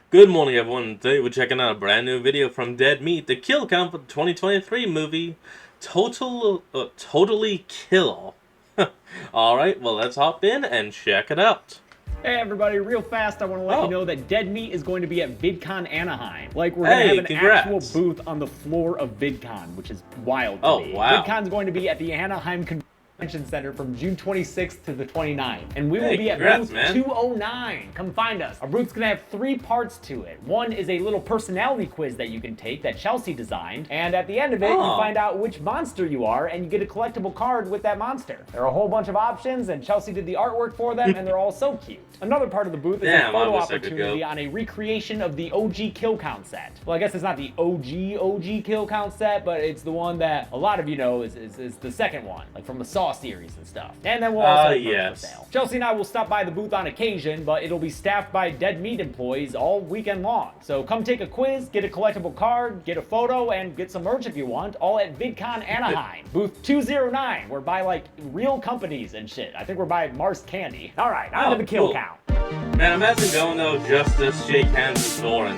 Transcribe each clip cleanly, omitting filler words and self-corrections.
Good morning, everyone. Today we're checking out a brand new video from Dead Meat, the kill count for the 2023 movie Totally Kill. Alright, well, let's hop in and check it out. Hey everybody, real fast, I want to let you know that Dead Meat is going to be at VidCon Anaheim. Like, we're going to have an actual booth on the floor of VidCon, which is wild to me. Wow. VidCon's going to be at the Anaheim Convention Center from June 26th to the 29th. And we will be at booth 209. Come find us. Our booth's gonna have 3 parts to it. One is a little personality quiz that you can take that Chelsea designed. And at the end of it, you find out which monster you are and you get a collectible card with that monster. There are a whole bunch of options and Chelsea did the artwork for them and they're all so cute. Another part of the booth is a photo opportunity on a recreation of the OG kill count set. Well, I guess it's not the OG kill count set, but it's the one that a lot of you know is the second one, like from the Saw series and stuff. And then we'll also have merch for sale. Chelsea and I will stop by the booth on occasion, but it'll be staffed by Dead Meat employees all weekend long. So come take a quiz, get a collectible card, get a photo, and get some merch if you want, all at VidCon Anaheim. Booth 209. We're by like real companies and shit. I think we're by Mars Candy. All right, on to the kill count. Man, imagine going though just to shake hands with Zoran.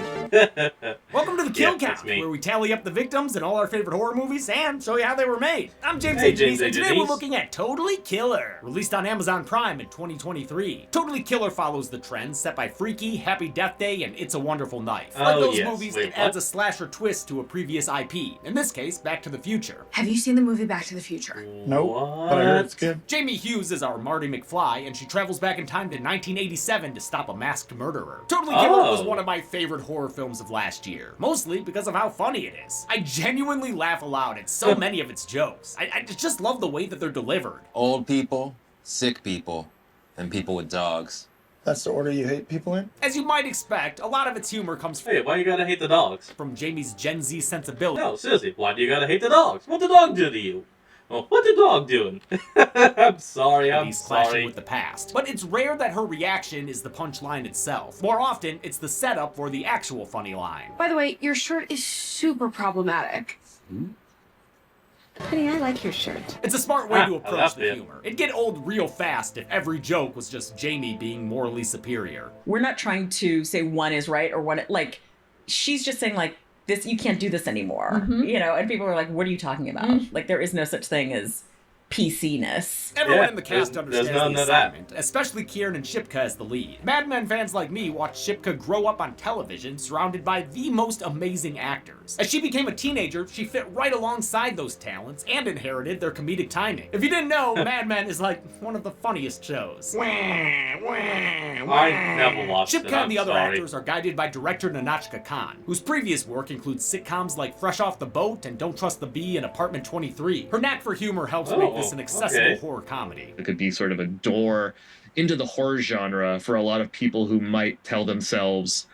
Welcome to the Kill Count, where we tally up the victims in all our favorite horror movies and show you how they were made. I'm James A. Denise, and today we're looking at Totally Killer, released on Amazon Prime in 2023. Totally Killer follows the trends set by Freaky, Happy Death Day, and It's a Wonderful Knife. Like those movies, it adds a slasher twist to a previous IP. In this case, Back to the Future. Have you seen the movie Back to the Future? Nope, but I heard it's good. Jamie Hughes is our Marty McFly, and she travels back in time to 1987 to stop a masked murderer. Totally Killer was one of my favorite horror films of last year, mostly because of how funny it is. I genuinely laugh aloud at so many of its jokes. I just love the way that they're delivered. Old people, sick people, and people with dogs. That's the order you hate people in? As you might expect, a lot of its humor comes from... Hey, why you gotta hate the dogs? From Jamie's Gen Z sensibility. No, seriously, why do you gotta hate the dogs? What the dog do to you? Oh, what the dog doing? I'm sorry. Clashing with the past. But it's rare that her reaction is the punchline itself. More often, it's the setup for the actual funny line. By the way, your shirt is super problematic. Honey, I like your shirt. It's a smart way to approach the humor. It'd get old real fast if every joke was just Jamie being morally superior. We're not trying to say one is right or one, like, she's just saying, like, this, you can't do this anymore, you know, and people are like, what are you talking about? Like, there is no such thing as PC-ness. Everyone in the cast understands the assignment, especially Kieran and Shipka as the lead. Mad Men fans like me watched Shipka grow up on television surrounded by the most amazing actors. As she became a teenager, she fit right alongside those talents and inherited their comedic timing. If you didn't know, Mad Men is like one of the funniest shows. I never watched it. Shipka and the other actors are guided by director Nahnatchka Khan, whose previous work includes sitcoms like Fresh Off the Boat and Don't Trust the Bee and Apartment 23. Her knack for humor helps make this an accessible horror comedy. It could be sort of a door into the horror genre for a lot of people who might tell themselves,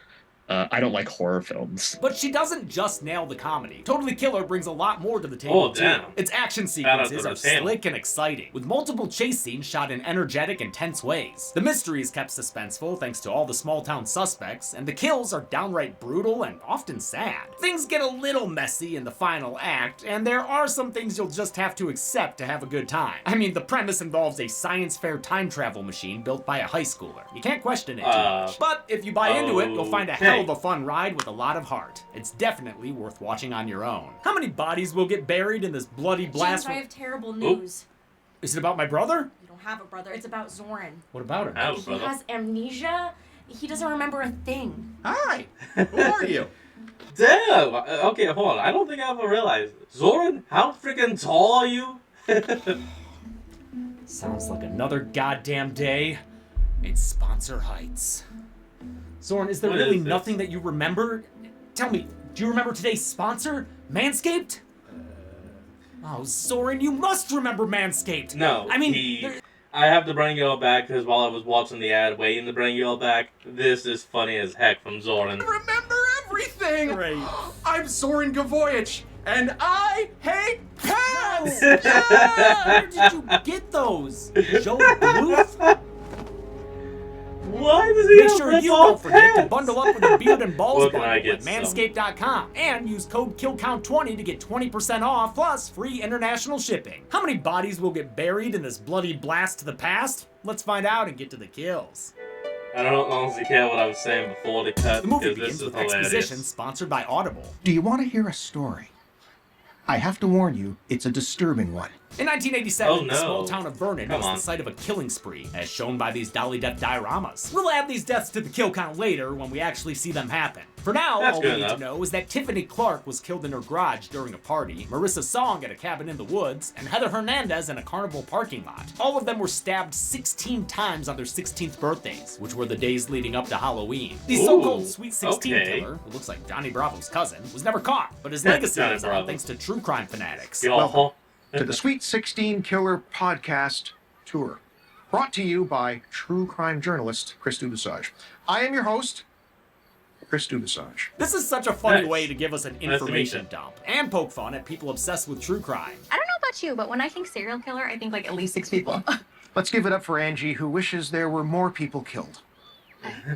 I don't like horror films. But she doesn't just nail the comedy. Totally Killer brings a lot more to the table, too. Its action sequences are slick and exciting, with multiple chase scenes shot in energetic and tense ways. The mystery is kept suspenseful thanks to all the small-town suspects, and the kills are downright brutal and often sad. Things get a little messy in the final act, and there are some things you'll just have to accept to have a good time. I mean, the premise involves a science fair time travel machine built by a high schooler. You can't question it too much. But if you buy into it, you'll find a hell of a fun ride with a lot of heart. It's definitely worth watching on your own. How many bodies will get buried in this bloody blast? James, I have terrible news. Is it about my brother? You don't have a brother. It's about Zoran. What about him? He has amnesia. He doesn't remember a thing. Hi. Who are you? Damn! Okay, hold on. I don't think I ever realized. Zoran, how freaking tall are you? Sounds like another goddamn day in Sponsor Heights. Zoran, is there really nothing that you remember? Tell me, do you remember today's sponsor? Manscaped? Oh, Zoran, you must remember Manscaped. No, I mean... I have the brain yellow back because while I was watching the ad waiting the brain yellow back, this is funny as heck from Zoran. I remember everything! Great. I'm Zoran Gavoyich, and I hate pants! Where did you get those? Joe Bluth? Why does he Make sure you don't forget to bundle up with a beard and balls bundle at manscaped.com and use code KILLCOUNT20 to get 20% off plus free international shipping. How many bodies will get buried in this bloody blast to the past? Let's find out and get to the kills. I don't honestly care what I was saying before the cut. The movie because begins this is with exposition hilarious. sponsored by Audible. Do you want to hear a story? I have to warn you, it's a disturbing one. In 1987, Oh, no. the small town of Vernon Come was on. the site of a killing spree, as shown by these dolly death dioramas. We'll add these deaths to the kill count later when we actually see them happen. For now, That's all we good need enough. to know is that Tiffany Clark was killed in her garage during a party, Marissa Song at a cabin in the woods, and Heather Hernandez in a carnival parking lot. All of them were stabbed 16 times on their 16th birthdays, which were the days leading up to Halloween. The Ooh, so-called Sweet 16 okay. killer, who looks like Johnny Bravo's cousin, was never caught, but his Yeah, legacy Johnny lives on Bravo. thanks to true crime fanatics. Yo. To the Sweet 16 Killer Podcast Tour, brought to you by true crime journalist Chris Dubasage. I am your host, Chris Dubasage. This is such a funny Nice. way to give us an Nice to meet information you. dump and poke fun at people obsessed with true crime. I don't know about you, but when I think serial killer, I think like at least 6 people. Let's give it up for Angie, who wishes there were more people killed.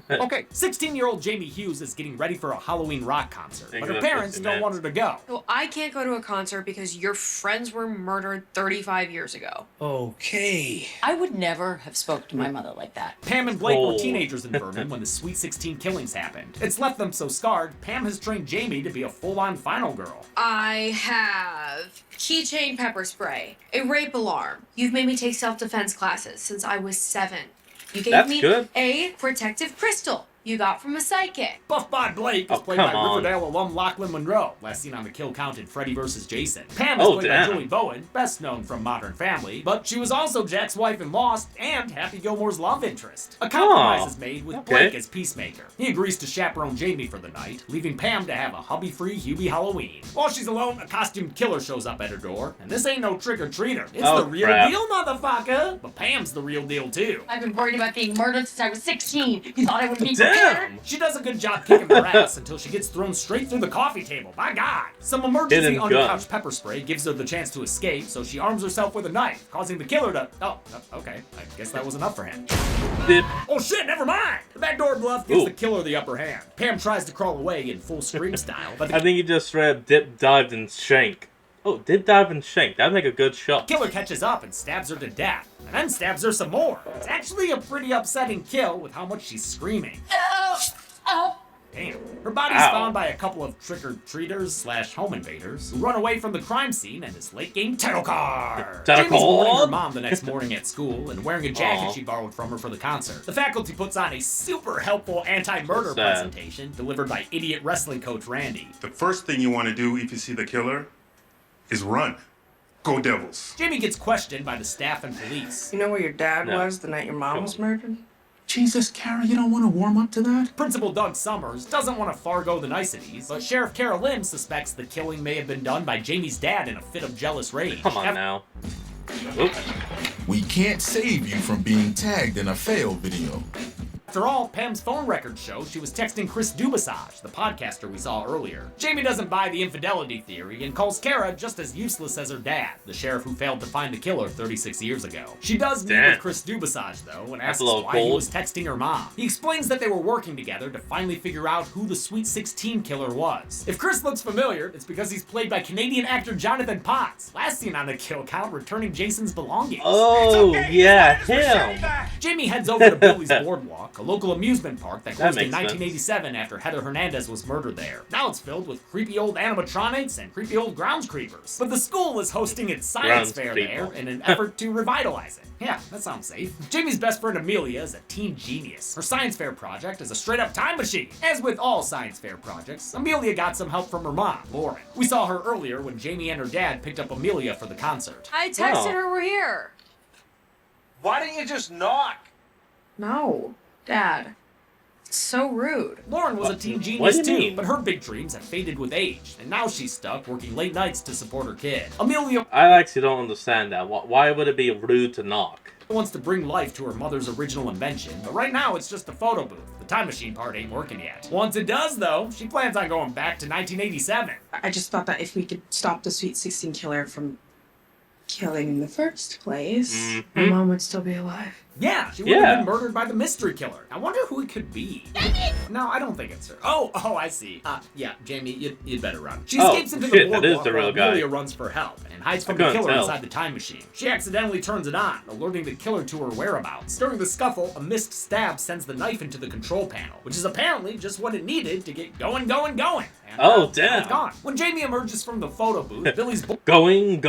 Okay, 16-year-old Jamie Hughes is getting ready for a Halloween rock concert, but her Exactly, parents don't man. want her to go. So I can't go to a concert because your friends were murdered 35 years ago. Okay. I would never have spoke to my mother like that. Pam and Blake were Oh. teenagers in Vernon when the Sweet 16 killings happened. It's left them so scarred, Pam has trained Jamie to be a full-on final girl. I have keychain pepper spray, a rape alarm. You've made me take self-defense classes since I was 7. You gave That's me good. a protective crystal you got from a psychic. Buff Bod Blake is Oh, played come by on. Riverdale alum Lachlan Monroe, last seen on the kill count in Freddy vs. Jason. Pam is Oh, played damn. by Joey Bowen, best known from Modern Family, but she was also Jack's wife in Lost and Happy Gilmore's love interest. A compromise Oh, is made with okay. Blake as Peacemaker. He agrees to chaperone Jamie for the night, leaving Pam to have a hubby-free Hubie Halloween. While she's alone, a costumed killer shows up at her door, and this ain't no trick-or-treater. It's Oh, the real crap. deal, motherfucker! But Pam's the real deal, too. I've been worried about being murdered since I was 16. You thought I would be prepared? Damn. She does a good job kicking her ass until she gets thrown straight through the coffee table. My God! Some emergency Hidden gun. undercouch pepper spray gives her the chance to escape, so she arms herself with a knife, causing the killer to. Oh, okay. I guess that was enough for him. Dip. Oh shit! Never mind. The backdoor bluff gives Ooh. the killer the upper hand. Pam tries to crawl away in full Scream style, but I the think he just straight up dip, dived, and shank. Oh, dip, dive, and shank. That'd make a good shot. killer catches up and stabs her to death, and then stabs her some more. It's actually a pretty upsetting kill with how much she's screaming. Damn. Her body's Ow. found by a couple of trick-or-treaters / home invaders who run away from the crime scene and his late-game title card. Title Jamie's warning her card? mom the next morning at school and wearing a jacket Aw. she borrowed from her for the concert. The faculty puts on a super helpful anti-murder So sad. presentation delivered by idiot wrestling coach Randy. The first thing you want to do if you see the killer is run. Go Devils. Jamie gets questioned by the staff and police. You know where your dad No. was the night your mom was murdered? Jesus, Kara, you don't want to warm up to that? Principal Doug Summers doesn't want to forego the niceties, but Sheriff Carol Lynn suspects the killing may have been done by Jamie's dad in a fit of jealous rage. Come on now. Oop. We can't save you from being tagged in a fail video. After all, Pam's phone records show she was texting Chris Dubasage, the podcaster we saw earlier. Jamie doesn't buy the infidelity theory and calls Kara just as useless as her dad, the sheriff who failed to find the killer 36 years ago. She does meet Damn. with Chris Dubasage, though, and That's asks a little why he cold. was texting her mom. He explains that they were working together to finally figure out who the Sweet 16 killer was. If Chris looks familiar, it's because he's played by Canadian actor Jonathan Potts, last seen on the kill count returning Jason's belongings. Oh, yeah, him. Jamie heads over to Billy's Boardwalk, a local amusement park that That closed in makes sense. 1987 after Heather Hernandez was murdered there. Now it's filled with creepy old animatronics and creepy old grounds creepers. But the school is hosting its science Grounds fair creeper. there in an effort to revitalize it. Yeah, that sounds safe. Jamie's best friend Amelia is a teen genius. Her science fair project is a straight up time machine. As with all science fair projects, Amelia got some help from her mom, Lauren. We saw her earlier when Jamie and her dad picked up Amelia for the concert. I texted Oh. her we're here. Why didn't you just knock? No, Dad. It's so rude. Lauren was a teen What genius do you too, mean? but her big dreams have faded with age, and now she's stuck working late nights to support her kid. Amelia I actually don't understand that. Why would it be rude to knock? wants to bring life to her mother's original invention, but right now it's just a photo booth. The time machine part ain't working yet. Once it does, though, she plans on going back to 1987. I just thought that if we could stop the Sweet 16 killer from killing in the first place, My mom would still be alive. Yeah, she would have been murdered by the mystery killer. I wonder who it could be. No, I don't think it's her. Oh, I see. Yeah, Jamie, you'd better run. She escapes into the boardwalk while Amelia runs for help and hides from the killer inside the time machine. She accidentally turns it on, alerting the killer to her whereabouts. During the scuffle, a missed stab sends the knife into the control panel, which is apparently just what it needed to get going. And, damn. It's gone. When Jamie emerges from the photo booth, Billy's going.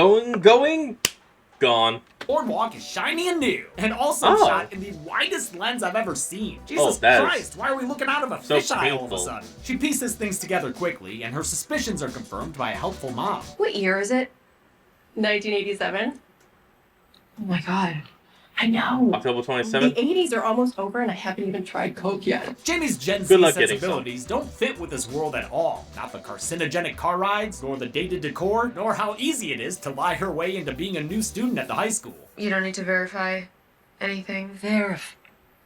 Gone. Boardwalk is shiny and new, and also shot in the widest lens I've ever seen. Jesus Christ, why are we looking out of a fisheye all of a sudden? She pieces things together quickly, and her suspicions are confirmed by a helpful mom. What year is it? 1987. Oh my god. I know. October 27th. The 80s are almost over and I haven't even tried Coke yet. Jamie's Gen Z sensibilities don't fit with this world at all. Not the carcinogenic car rides, nor the dated decor, nor how easy it is to lie her way into being a new student at the high school. You don't need to verify anything.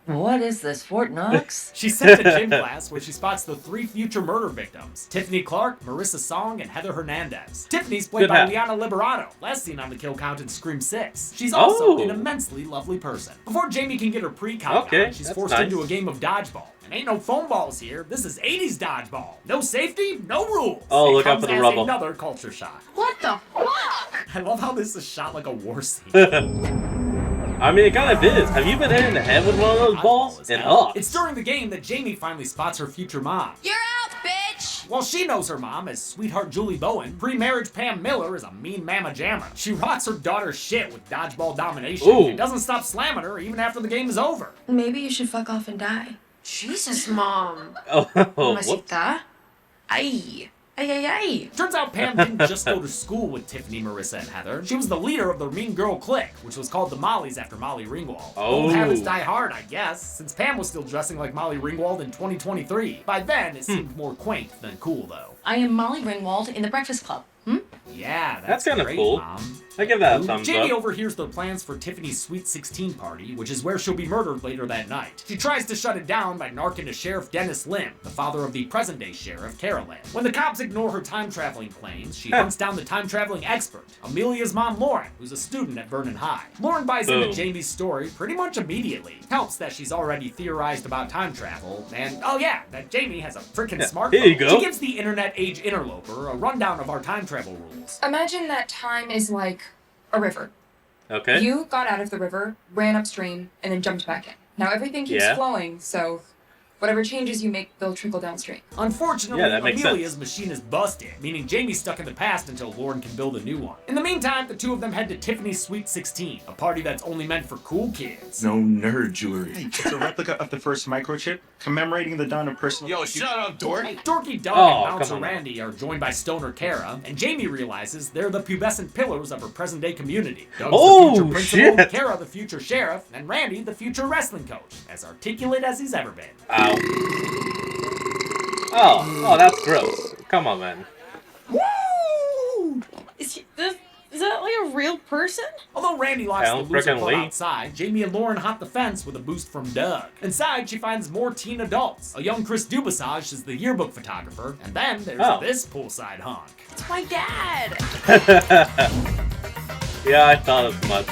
What is this, Fort Knox? She's sent to gym class where she spots the 3 future murder victims: Tiffany Clark, Marissa Song, and Heather Hernandez. Tiffany's played by Liana Liberato, last seen on the kill count in Scream 6. She's also an immensely lovely person. Before Jamie can get her pre-count on, she's forced into a game of dodgeball. And ain't no foam balls here. This is 80s dodgeball. No safety, no rules. Oh, look out for the rubble. Another culture shock. What the fuck? I love how this is shot like a war scene. I mean, it kind of is. Have you been hit in the head with one of those balls? It hurts. It's during the game that Jamie finally spots her future mom. You're out, bitch! While she knows her mom as sweetheart Julie Bowen, pre-marriage Pam Miller is a mean mama jammer. She rocks her daughter's shit with dodgeball domination and doesn't stop slamming her even after the game is over. Maybe you should fuck off and die. Jesus, Mom. Oh, Mamacita. Ay. Turns out Pam didn't just go to school with Tiffany, Marissa, and Heather. She was the leader of their Mean Girl clique, which was called the Mollies after Molly Ringwald. Old habits die hard, I guess, since Pam was still dressing like Molly Ringwald in 2023. By then, it seemed more quaint than cool, though. I am Molly Ringwald in the Breakfast Club. Yeah, that's kind of cool. Mom. I give that a thumbs Jamie up. overhears their plans for Tiffany's Sweet 16 party, which is where she'll be murdered later that night. She tries to shut it down by narking to Sheriff Dennis Lim, the father of the present-day Sheriff, Carolyn. When the cops ignore her time-traveling claims, she hunts down the time-traveling expert, Amelia's mom, Lauren, who's a student at Vernon High. Lauren buys into Jamie's story pretty much immediately. Helps that she's already theorized about time travel, and that Jamie has a freaking smartphone. Here you go. She gives the internet-age interloper a rundown of our time travel rules. Imagine that time is like a river. Okay. You got out of the river, ran upstream, and then jumped back in. Now everything keeps flowing, so whatever changes you make, they'll trickle downstream. Unfortunately, Amelia's machine is busted, meaning Jamie's stuck in the past until Lauren can build a new one. In the meantime, the two of them head to Tiffany's Sweet 16, a party that's only meant for cool kids. No nerd jewelry. Hey, it's a replica of the first microchip, commemorating the dawn of personal... Yo, shut up, dork! Dorky Doug and Bouncer Randy are joined by Stoner Kara, and Jamie realizes they're the pubescent pillars of her present-day community. Doug's the future principal, Kara the future sheriff, and Randy the future wrestling coach, as articulate as he's ever been. Oh, that's gross. Come on, man. Woo! Is that like a real person? Although Randy locks the loser club outside, Jamie and Lauren hop the fence with a boost from Doug. Inside, she finds more teen adults. A young Chris Dubasage is the yearbook photographer, and then there's this poolside hunk. It's my dad! Yeah, I thought as much.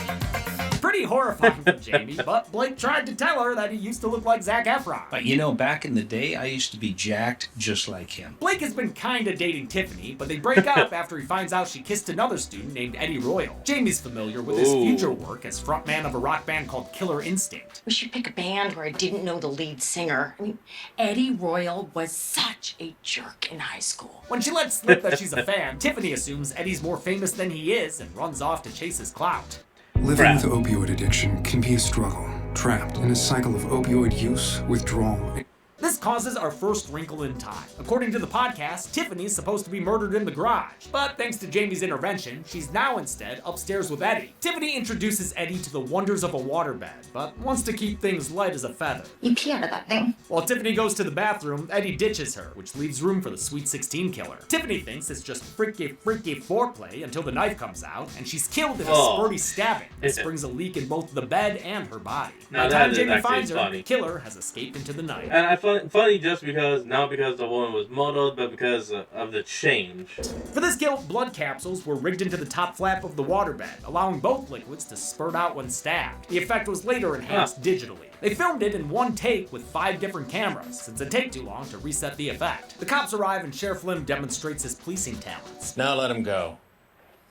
Pretty horrifying for Jamie, but Blake tried to tell her that he used to look like Zac Efron. But you know, back in the day, I used to be jacked just like him. Blake has been kinda dating Tiffany, but they break up after he finds out she kissed another student named Eddie Royal. Jamie's familiar with his future work as frontman of a rock band called Killer Instinct. We should pick a band where I didn't know the lead singer. I mean, Eddie Royal was such a jerk in high school. When she lets slip that she's a fan, Tiffany assumes Eddie's more famous than he is and runs off to chase his clout. Living with opioid addiction can be a struggle, trapped in a cycle of opioid use, withdrawal. This causes our first wrinkle in time. According to the podcast, Tiffany is supposed to be murdered in the garage. But thanks to Jamie's intervention, she's now instead upstairs with Eddie. Tiffany introduces Eddie to the wonders of a waterbed, but wants to keep things light as a feather. You pee out of that thing. While Tiffany goes to the bathroom, Eddie ditches her, which leaves room for the Sweet 16 killer. Tiffany thinks it's just freaky foreplay until the knife comes out, and she's killed in a spurty stabbing. This brings a leak in both the bed and her body. By the time Jamie finds her, the killer has escaped into the night. And I feel funny just because, not because the woman was modeled, but because of the change. For this kill, blood capsules were rigged into the top flap of the waterbed, allowing both liquids to spurt out when stabbed. The effect was later enhanced digitally. They filmed it in one take with 5 different cameras, since it take too long to reset the effect. The cops arrive and Sheriff Lim demonstrates his policing talents. Now let him go.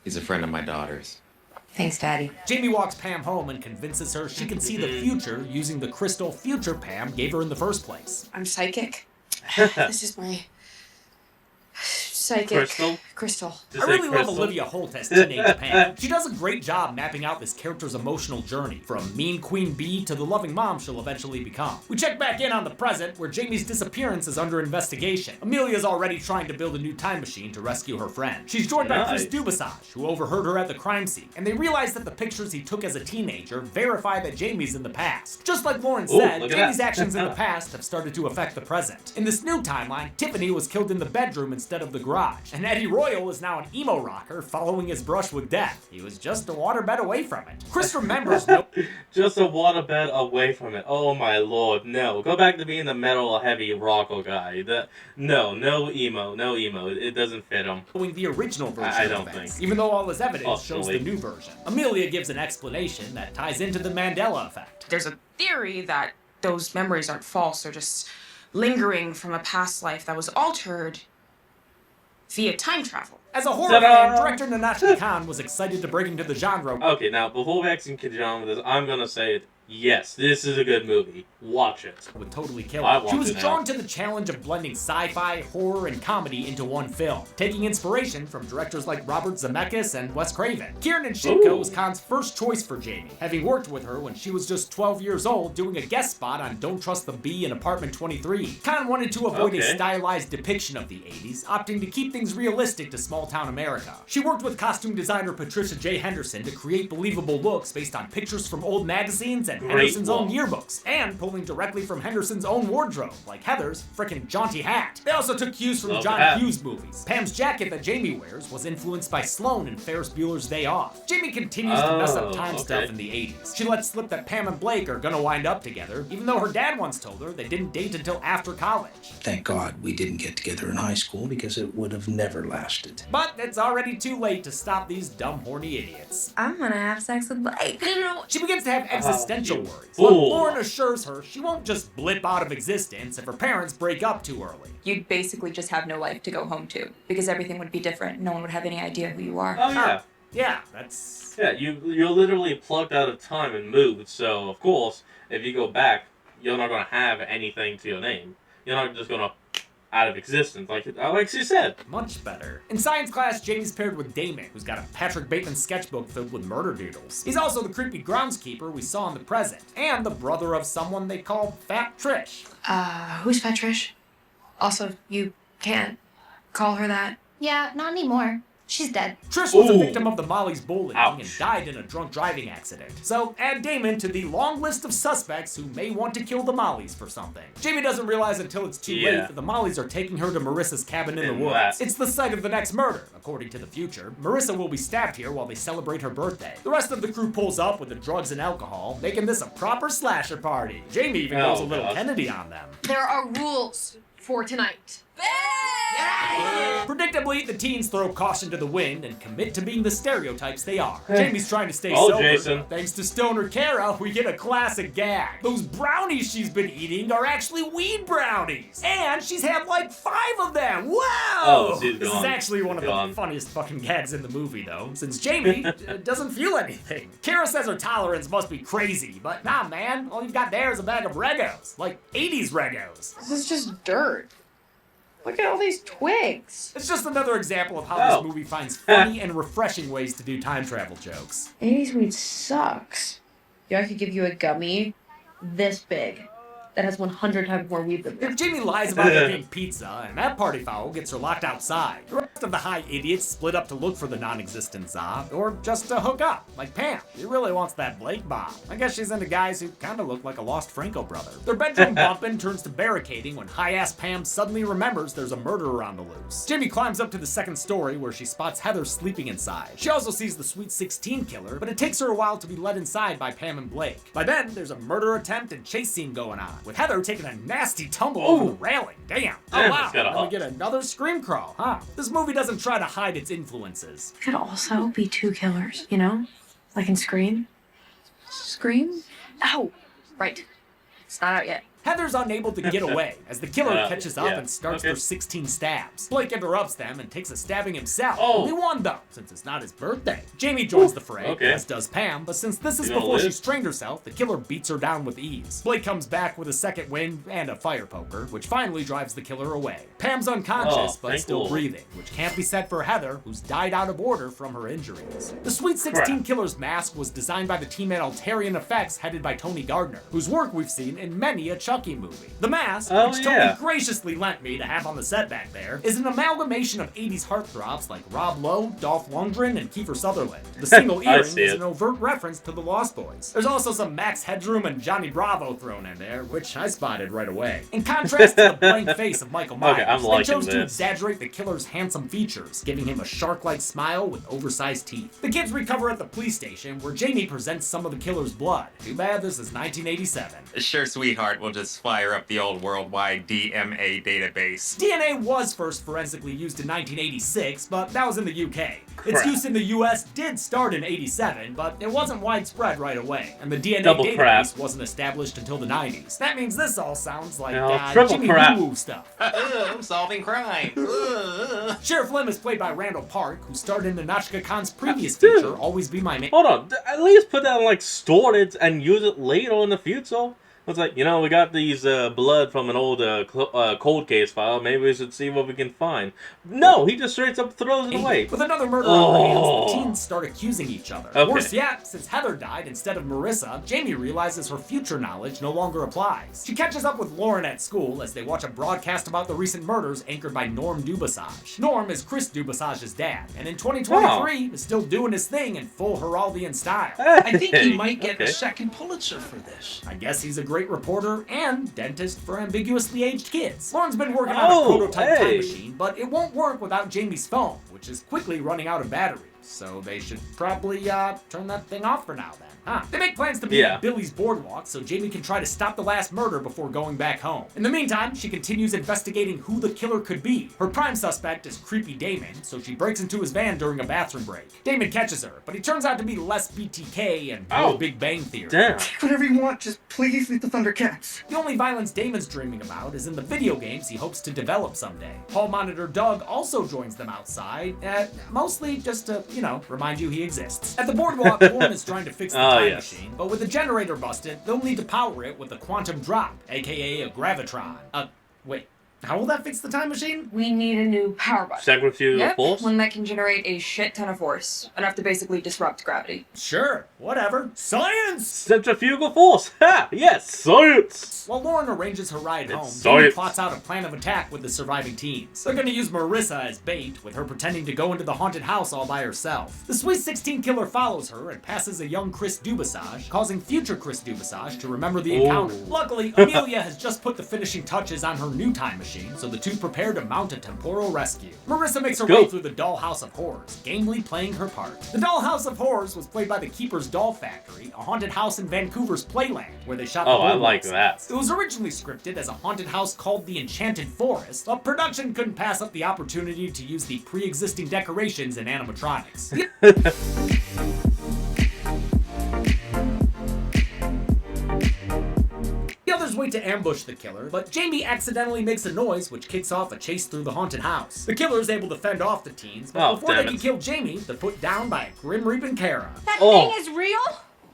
He's a friend of my daughter's. Thanks, Daddy. Jamie walks Pam home and convinces her she can see the future using the crystal future Pam gave her in the first place. I'm psychic. This is my psychic crystal. I really love Olivia Holt as teenage Pam. She does a great job mapping out this character's emotional journey, from mean Queen Bee to the loving mom she'll eventually become. We check back in on the present, where Jamie's disappearance is under investigation. Amelia's already trying to build a new time machine to rescue her friend. She's joined by Chris Dubasage, who overheard her at the crime scene, and they realize that the pictures he took as a teenager verify that Jamie's in the past. Just like Lauren said, Jamie's actions in the past have started to affect the present. In this new timeline, Tiffany was killed in the bedroom instead of the garage, and Eddie Royal is now an emo rocker following his brush with death. He was just a waterbed away from it. Chris remembers Just a waterbed away from it. Oh my lord, no. Go back to being the metal heavy rocker guy. No emo. It doesn't fit him. The original version I of don't events, think. even though all his evidence shows the new version. Amelia gives an explanation that ties into the Mandela effect. There's a theory that those memories aren't false, they're just lingering from a past life that was altered via time travel. As a horror fan, director Nahnatchka Khan was excited to break into the genre. Okay, now before we actually continue on with this, I'm gonna say it. Yes, this is a good movie. Watch it. Would totally kill it. She was drawn to the challenge of blending sci-fi, horror, and comedy into one film, taking inspiration from directors like Robert Zemeckis and Wes Craven. Kiernan Shipka was Khan's first choice for Jamie, having worked with her when she was just 12 years old doing a guest spot on Don't Trust the Bee in Apartment 23. Khan wanted to avoid a stylized depiction of the 80s, opting to keep things realistic to small-town America. She worked with costume designer Patricia J. Henderson to create believable looks based on pictures from old magazines and Henderson's own yearbooks, and pulling directly from Henderson's own wardrobe, like Heather's frickin' jaunty hat. They also took cues from John Hughes movies. Pam's jacket that Jamie wears was influenced by Sloane in Ferris Bueller's Day Off. Jamie continues to mess up time stuff in the 80s. She lets slip that Pam and Blake are gonna wind up together, even though her dad once told her they didn't date until after college. Thank God we didn't get together in high school because it would have never lasted. But it's already too late to stop these dumb, horny idiots. I'm gonna have sex with Blake. No. She begins to have existential worries. But Lauren assures her she won't just blip out of existence if her parents break up too early. You'd basically just have no life to go home to, because everything would be different. No one would have any idea who you are. Oh yeah. Yeah, that's... Yeah, you're literally plugged out of time and mood, so of course, if you go back, you're not gonna have anything to your name. You're not just gonna out of existence, like she said. Much better. In science class, Jamie's paired with Damon, who's got a Patrick Bateman sketchbook filled with murder doodles. He's also the creepy groundskeeper we saw in the present, and the brother of someone they call Fat Trish. Who's Fat Trish? Also, you can't call her that. Yeah, not anymore. She's dead. Trish was a victim of the Molly's bullying and died in a drunk driving accident. So add Damon to the long list of suspects who may want to kill the Mollys for something. Jamie doesn't realize until it's too late that the Mollys are taking her to Marissa's cabin in the woods. It's the site of the next murder, according to the future. Marissa will be stabbed here while they celebrate her birthday. The rest of the crew pulls up with the drugs and alcohol, making this a proper slasher party. Jamie even goes a little Kennedy on them. There are rules for tonight. Predictably, the teens throw caution to the wind and commit to being the stereotypes they are. Jamie's trying to stay sober. Jason. Thanks to Stoner Kara, we get a classic gag. Those brownies she's been eating are actually weed brownies. And she's had like 5 of them. Wow! This is actually one of the funniest fucking gags in the movie, though, since Jamie doesn't feel anything. Kara says her tolerance must be crazy, but nah, man. All you've got there is a bag of Regos. Like 80s Regos. This is just dirt. Look at all these twigs. It's just another example of how this movie finds funny and refreshing ways to do time travel jokes. 80s weed sucks. I could give you a gummy this big that has 100 times more weed than this. If Jamie lies about there being pizza, and that party foul gets her locked outside, the rest rest of the high idiots split up to look for the non-existent Zob, or just to hook up, like Pam. She really wants that Blake bomb. I guess she's into guys who kind of look like a lost Franco brother. Their bedroom bumping turns to barricading when high-ass Pam suddenly remembers there's a murderer on the loose. Jamie climbs up to the second story where she spots Heather sleeping inside. She also sees the Sweet 16 killer, but it takes her a while to be let inside by Pam and Blake. By then, there's a murder attempt and chase scene going on, with Heather taking a nasty tumble over the railing. Damn. Oh wow, and we get another scream crawl, huh? This movie doesn't try to hide its influences. Could also be two killers, you know? Like in Scream. Scream? Oh, right. It's not out yet. Heather's unable to get away as the killer catches up and starts their 16 stabs. Blake interrupts them and takes a stabbing himself. Only one though, since it's not his birthday. Jamie joins the fray, as does Pam, but since this is before she strained herself, the killer beats her down with ease. Blake comes back with a second wind and a fire poker, which finally drives the killer away. Pam's unconscious, but still breathing, which can't be said for Heather, who's died out of order from her injuries. The Sweet 16 killer's mask was designed by the team at Altarian Effects, headed by Tony Gardner, whose work we've seen in many a Chucky movie. The mask, which Tony graciously lent me to have on the set back there, is an amalgamation of 80s heartthrobs like Rob Lowe, Dolph Lundgren, and Kiefer Sutherland. The single earring is an overt reference to the Lost Boys. There's also some Max Headroom and Johnny Bravo thrown in there, which I spotted right away. In contrast to the blank face of Michael Myers, they chose to exaggerate the killer's handsome features, giving him a shark-like smile with oversized teeth. The kids recover at the police station, where Jamie presents some of the killer's blood. Too bad this is 1987. Sure, sweetheart, we'll just fire up the old worldwide DMA database. DNA was first forensically used in 1986, but that was in the UK. Its use in the US did start in 87, but it wasn't widespread right away, and the DNA database wasn't established until the 90s. That means this all sounds like Jimmy Woo-Woo stuff. I'm solving crime. Sheriff Lim is played by Randall Park, who starred in Nahnatchka Khan's previous feature, Always Be My Man. Hold on, at least put that on like storage and use it later in the future. It's like, you know, we got these blood from an old cold case file. Maybe we should see what we can find. No, he just straight up throws it away. With another murder on their hands, the teens start accusing each other. Worse yet, since Heather died instead of Marissa, Jamie realizes her future knowledge no longer applies. She catches up with Lauren at school as they watch a broadcast about the recent murders anchored by Norm Dubasage. Norm is Chris Dubasage's dad, and in 2023 is still doing his thing in full Heraldian style. I think he might get a second Pulitzer for this. I guess he's a great reporter and dentist for ambiguously aged kids. Lauren's been working on a prototype time machine, but it won't work without Jamie's phone, which is quickly running out of battery. So they should probably turn that thing off for now then. They make plans to meet at Billy's Boardwalk so Jamie can try to stop the last murder before going back home. In the meantime, she continues investigating who the killer could be. Her prime suspect is creepy Damon, so she breaks into his van during a bathroom break. Damon catches her, but he turns out to be less BTK and more Big Bang Theory. Whatever you want, just please leave the Thundercats. The only violence Damon's dreaming about is in the video games he hopes to develop someday. Hall monitor Doug also joins them outside, mostly just to, you know, remind you he exists. At the Boardwalk, Lauren is trying to fix the time machine, but with the generator busted, they'll need to power it with a quantum drop, aka a gravitron. Wait. How will that fix the time machine? We need a new power button. Centrifugal force? One that can generate a shit ton of force. Enough to basically disrupt gravity. Sure, whatever. Science! Centrifugal force! Ha! Yes, science! While Lauren arranges her ride home, Jamie plots out a plan of attack with the surviving teens. They're gonna use Marissa as bait, with her pretending to go into the haunted house all by herself. The Sweet 16 killer follows her and passes a young Chris Dubasage, causing future Chris Dubasage to remember the encounter. Luckily, Amelia has just put the finishing touches on her new time machine, so the two prepare to mount a temporal rescue. Marissa makes her way through the Dollhouse of Horrors, gamely playing her part. The Dollhouse of Horrors was played by the Keeper's Doll Factory, a haunted house in Vancouver's Playland, where they shot the I like that. It was originally scripted as a haunted house called The Enchanted Forest, but production couldn't pass up the opportunity to use the pre-existing decorations and animatronics. The others wait to ambush the killer, but Jamie accidentally makes a noise which kicks off a chase through the haunted house. The killer is able to fend off the teens, but before they can kill Jamie, they're put down by a Grim Reaping Kara. That thing is real?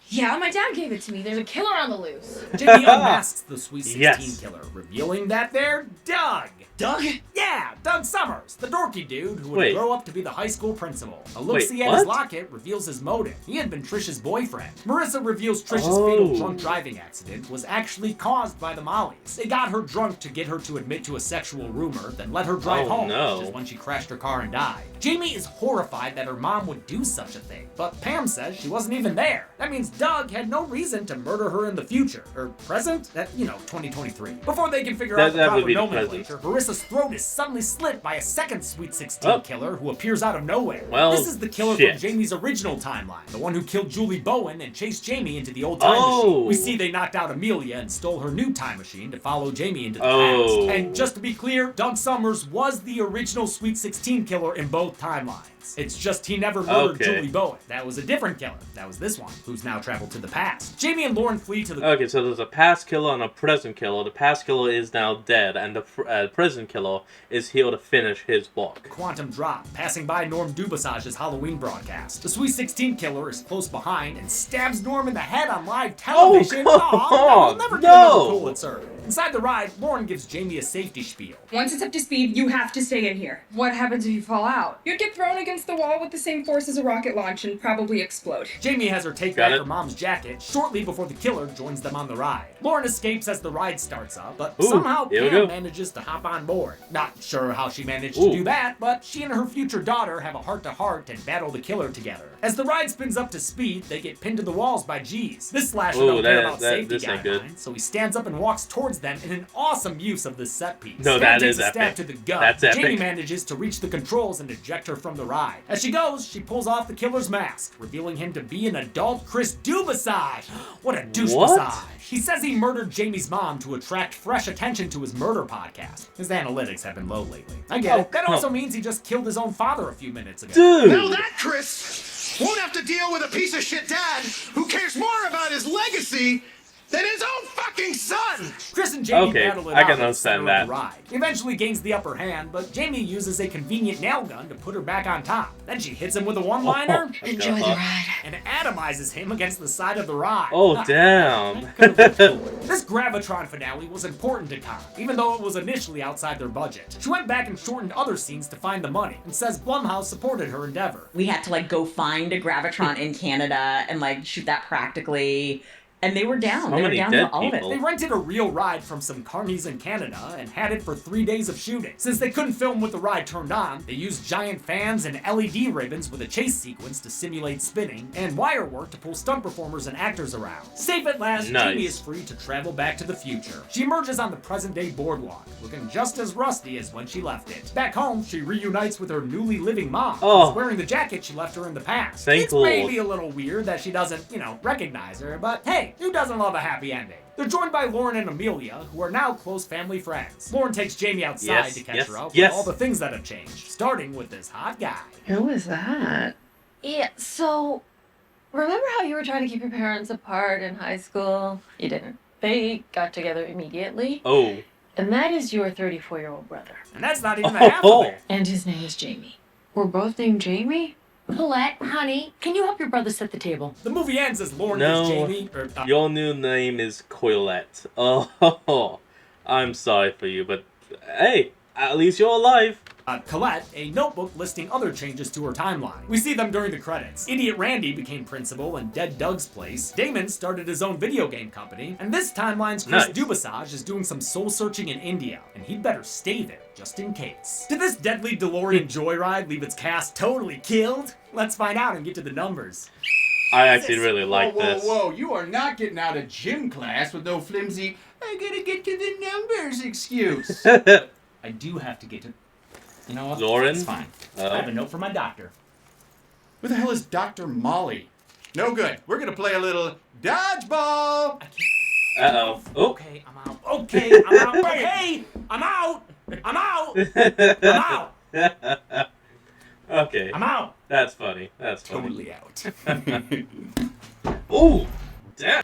Yeah, my dad gave it to me. There's a killer on the loose. Jamie unmasks the Sweet 16 killer, revealing that they're Doug. Doug? Yeah, Doug Summers, the dorky dude who would grow up to be the high school principal. A look-see at what? his locket reveals his motive. He had been Trish's boyfriend. Marissa reveals Trish's fatal drunk driving accident was actually caused by the Mollies. They got her drunk to get her to admit to a sexual rumor, then let her drive home, which is when she crashed her car and died. Jamie is horrified that her mom would do such a thing, but Pam says she wasn't even there. That means Doug had no reason to murder her in the future, or present, 2023. Before they can figure out the proper nomenclature, Marissa's throat is suddenly slit by a second Sweet 16 killer who appears out of nowhere. Well, this is the killer from Jamie's original timeline, the one who killed Julie Bowen and chased Jamie into the old time machine. We see they knocked out Amelia and stole her new time machine to follow Jamie into the past. And just to be clear, Doug Summers was the original Sweet 16 killer in both timelines. It's just he never murdered Julie Bowen. That was a different killer. That was this one, who's now traveled to the past. Jamie and Lauren flee to the... Okay, so there's a past killer and a present killer. The past killer is now dead, and the present killer is here to finish his book. Quantum drop, passing by Norm Dubasage's Halloween broadcast. The Sweet 16 killer is close behind and stabs Norm in the head on live television. We'll never get another Pulitzer. Inside the ride, Lauren gives Jamie a safety spiel. Once it's up to speed, you have to stay in here. What happens if you fall out? You'd get thrown against the wall with the same force as a rocket launch and probably explode. Jamie has her take back her mom's jacket shortly before the killer joins them on the ride. Lauren escapes as the ride starts up, but somehow Pam manages to hop on board. Not sure how she managed to do that, but she and her future daughter have a heart-to-heart and battle the killer together. As the ride spins up to speed, they get pinned to the walls by G's. This slasher don't care about safety guidelines, so he stands up and walks towards them in an awesome use of this set piece. No, that takes is a epic. stab to the gut. That's epic. Jamie manages to reach the controls and eject her from the ride. As she goes, she pulls off the killer's mask, revealing him to be an adult Chris Dubasage. What a douche-basage. He says he murdered Jamie's mom to attract fresh attention to his murder podcast. His analytics have been low lately. I get it. That also means he just killed his own father a few minutes ago. Dude! Now that, Chris, won't have to deal with a piece of shit dad who cares more about his legacy than his own fucking son! Chris and Jamie battle it out I can at the center understand that. of the ride. He eventually gains the upper hand, but Jamie uses a convenient nail gun to put her back on top. Then she hits him with a one-liner. Enjoy the ride. And atomizes him against the side of the ride. Oh, damn. This Gravitron finale was important to Con, even though it was initially outside their budget. She went back and shortened other scenes to find the money, and says Blumhouse supported her endeavor. We had to go find a Gravitron in Canada and shoot that practically. And they were down. They were down for all of it. They rented a real ride from some carnies in Canada and had it for 3 days of shooting. Since they couldn't film with the ride turned on, they used giant fans and LED ribbons with a chase sequence to simulate spinning, and wire work to pull stunt performers and actors around. Safe at last, Jamie is free to travel back to the future. She emerges on the present-day boardwalk, looking just as rusty as when she left it. Back home, she reunites with her newly living mom, who's wearing the jacket she left her in the past. It's maybe a little weird that she doesn't, recognize her, but hey, who doesn't love a happy ending? They're joined by Lauren and Amelia, who are now close family friends. Lauren takes Jamie outside to catch her up with all the things that have changed, starting with this hot guy. Who was that? Yeah, so remember how you were trying to keep your parents apart in high school? You didn't. They got together immediately. Oh. And that is your 34-year-old brother. And that's not even half of it. And his name is Jamie. We're both named Jamie? Colette, honey, can you help your brother set the table? The movie ends as Lauren gives Jamie... Your new name is Coilette. Oh, I'm sorry for you, but hey, at least you're alive. Colette, a notebook listing other changes to her timeline. We see them during the credits. Idiot Randy became principal in Dead Doug's place. Damon started his own video game company. And this timeline's Chris Dubasage is doing some soul-searching in India. And he'd better stay there, just in case. Did this deadly DeLorean joyride leave its cast totally killed? Let's find out and get to the numbers. I actually really like this. Whoa, you are not getting out of gym class with no flimsy, I gotta get to the numbers excuse. I do have to get to... You know what? Lauren? It's fine. I have a note from my doctor. Who the hell is Dr. Molly? No good. We're gonna play a little dodgeball. Uh-oh. Oh. Okay, I'm out. Okay, I'm out. Okay, I'm out. I'm out. I'm out. Okay. I'm out. That's funny. That's funny. Totally out. Ooh, damn.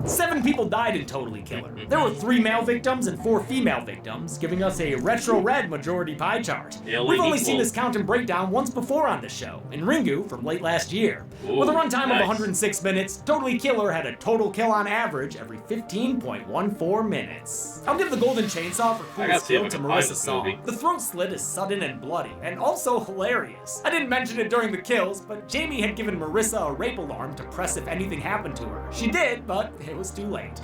7 people died in Totally Killer. There were 3 male victims and 4 female victims, giving us a retro red majority pie chart. We've only seen this count and breakdown once before on the show, in Ringu from late last year. With a runtime of 106 minutes, Totally Killer had a total kill on average every 15.14 minutes. I'll give the Golden Chainsaw for coolest kill to Marissa Song. The throat slit is sudden and bloody, and also hilarious. I didn't mention it during the kills, but Jamie had given Marissa a rape alarm to press if anything happened to her. She did, but it was too late.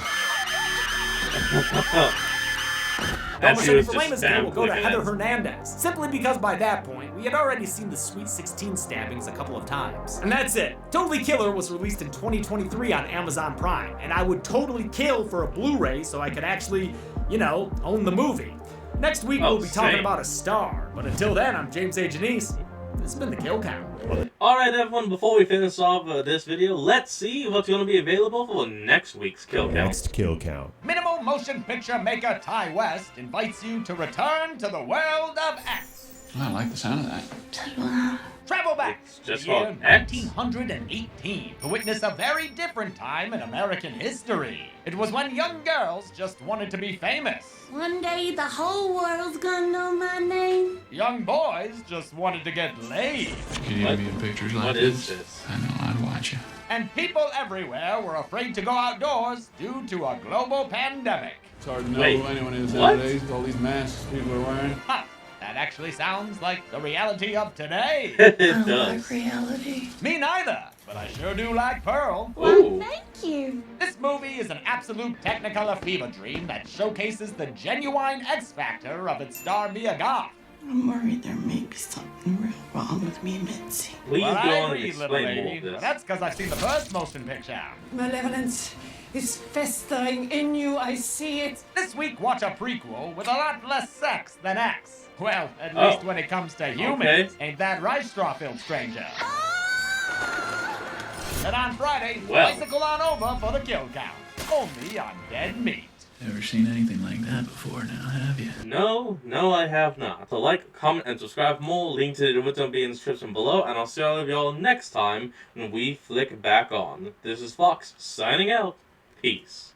Machete for Lamest kill will go to Heather Hernandez, simply because by that point, we had already seen the Sweet 16 stabbings a couple of times. And that's it. Totally Killer was released in 2023 on Amazon Prime, and I would totally kill for a Blu-ray so I could actually, you know, own the movie. Next week we'll be talking about A Star, but until then, I'm James A. Janice. This has been the Kill Count. Alright everyone, before we finish off this video, let's see what's going to be available for next week's Kill Count. Next Kill Count. Minimal motion picture maker Ty West invites you to return to the world of X. I like the sound of that. Travel back It's to just the year called X? 1918 to witness a very different time in American history. It was when young girls just wanted to be famous. One day the whole world's gonna know my name. Young boys just wanted to get laid. Can you give me pictures like What this? is this? I know, I'd watch you. And people everywhere were afraid to go outdoors due to a global pandemic. It's hard to know Wait, who anyone is what? nowadays with all these masks people are wearing. Ha! That actually sounds like the reality of today. It does. Reality. Me neither, but I sure do like Pearl. Ooh. Thank you. This movie is an absolute Technicolor fever dream that showcases the genuine X factor of its star Mia Goth. I'm worried there may be something real wrong with me, Mitzi. Please Well, go I on and agree, little explain more lady, of but this. that's because I've seen the first motion picture. Malevolence is festering in you. I see it. This week, watch a prequel with a lot less sex than X. Well, at Oh. least when it comes to humans. Ain't that right, Strawfield Stranger? And on Friday, Well. bicycle on over for the Kill Count. Only on Dead Meat. Never seen anything like that before now, have you? No, I have not. So like, comment, and subscribe for more. Link to the video will be in the description below, and I'll see all of y'all next time when we flick back on. This is Fox, signing out. Peace.